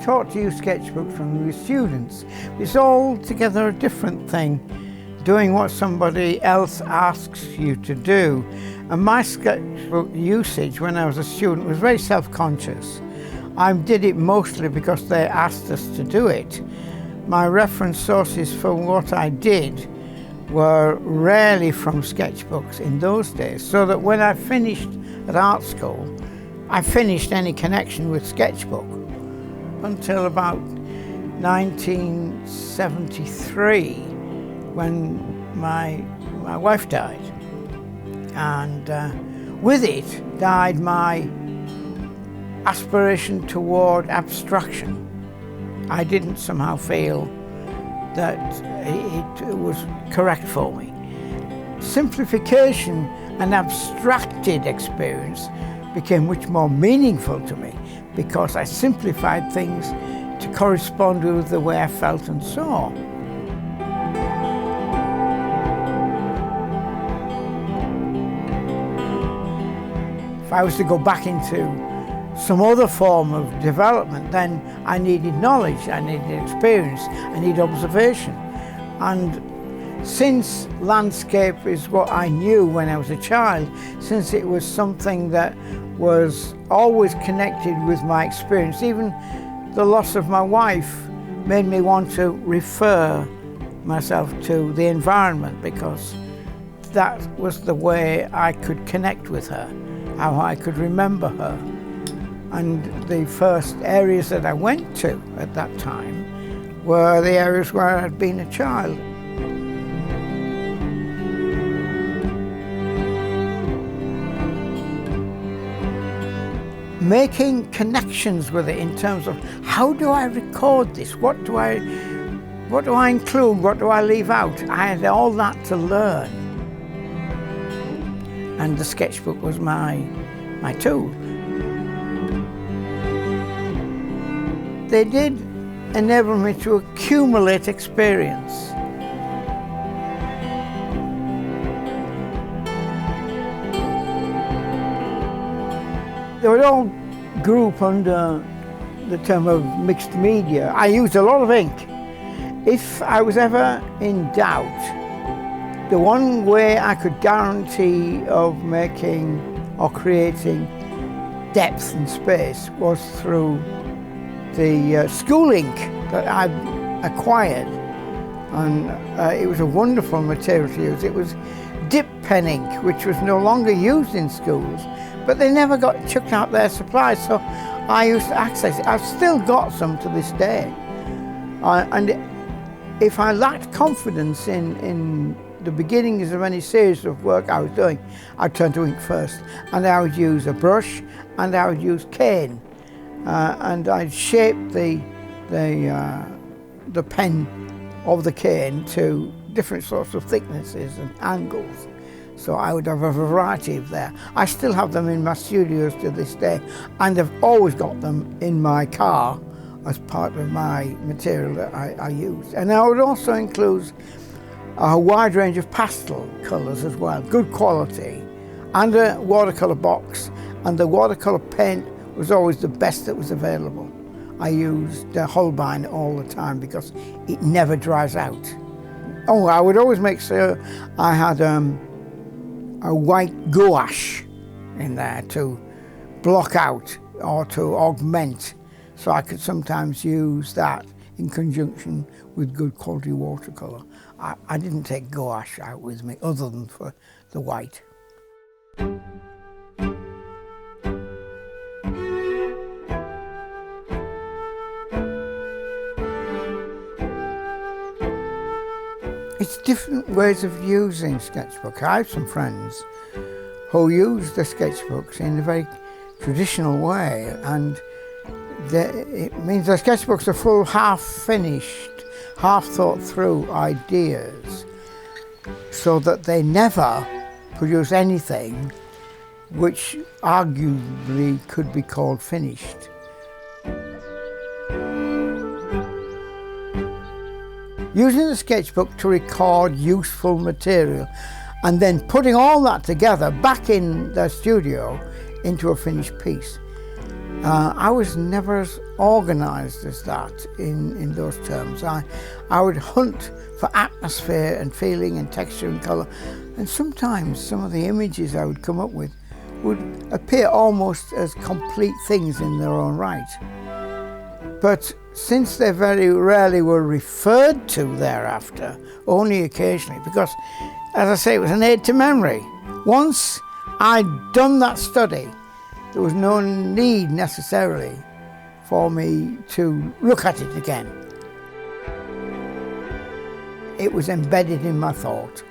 taught to use sketchbooks when we were students. It's altogether a different thing, doing what somebody else asks you to do. And my sketchbook usage when I was a student was very self-conscious. I did it mostly because they asked us to do it. My reference sources for what I did were rarely from sketchbooks in those days, so that when I finished at art school, I finished any connection with sketchbook until about 1973, when my wife died. And with it died my aspiration toward abstraction. I didn't somehow feel that it was correct for me. Simplification and abstracted experience became much more meaningful to me because I simplified things to correspond with the way I felt and saw. If I was to go back into some other form of development, then I needed knowledge, I needed experience, I needed observation. And since landscape is what I knew when I was a child, since it was something that was always connected with my experience, even the loss of my wife made me want to refer myself to the environment, because that was the way I could connect with her, how I could remember her. And the first areas that I went to at that time were the areas where I had been a child. Making connections with it in terms of how do I record this? What do I include? What do I leave out? I had all that to learn. And the sketchbook was my tool. They did enable me to accumulate experience. They would all group under the term of mixed media. I used a lot of ink. If I was ever in doubt, the one way I could guarantee of making or creating depth and space was through the school ink that I acquired. And it was a wonderful material to use. It was dip pen ink, which was no longer used in schools, but they never got chucked out their supplies, so I used to access it. I've still got some to this day. And if I lacked confidence in the beginnings of any series of work I was doing, I'd turn to ink first, and I would use a brush and I would use cane, and I'd shape the pen of the cane to different sorts of thicknesses and angles. So I would have a variety of there. I still have them in my studios to this day, and I've always got them in my car as part of my material that I use. And I would also include a wide range of pastel colours as well, good quality, and a watercolour box, and the watercolour pen was always the best that was available. I used Holbein all the time because it never dries out. Oh, I would always make sure I had a white gouache in there to block out or to augment, so I could sometimes use that in conjunction with good quality watercolour. I didn't take gouache out with me other than for the white. It's different ways of using sketchbook. I have some friends who use the sketchbooks in a very traditional way, and it means the sketchbooks are full, half-finished, half-thought-through ideas, so that they never produce anything which arguably could be called finished. Using the sketchbook to record useful material and then putting all that together back in the studio into a finished piece. I was never as organised as that in those terms. I would hunt for atmosphere and feeling and texture and colour, and sometimes some of the images I would come up with would appear almost as complete things in their own right. But since they very rarely were referred to thereafter, only occasionally, because, as I say, it was an aid to memory. Once I'd done that study, there was no need necessarily for me to look at it again. It was embedded in my thought.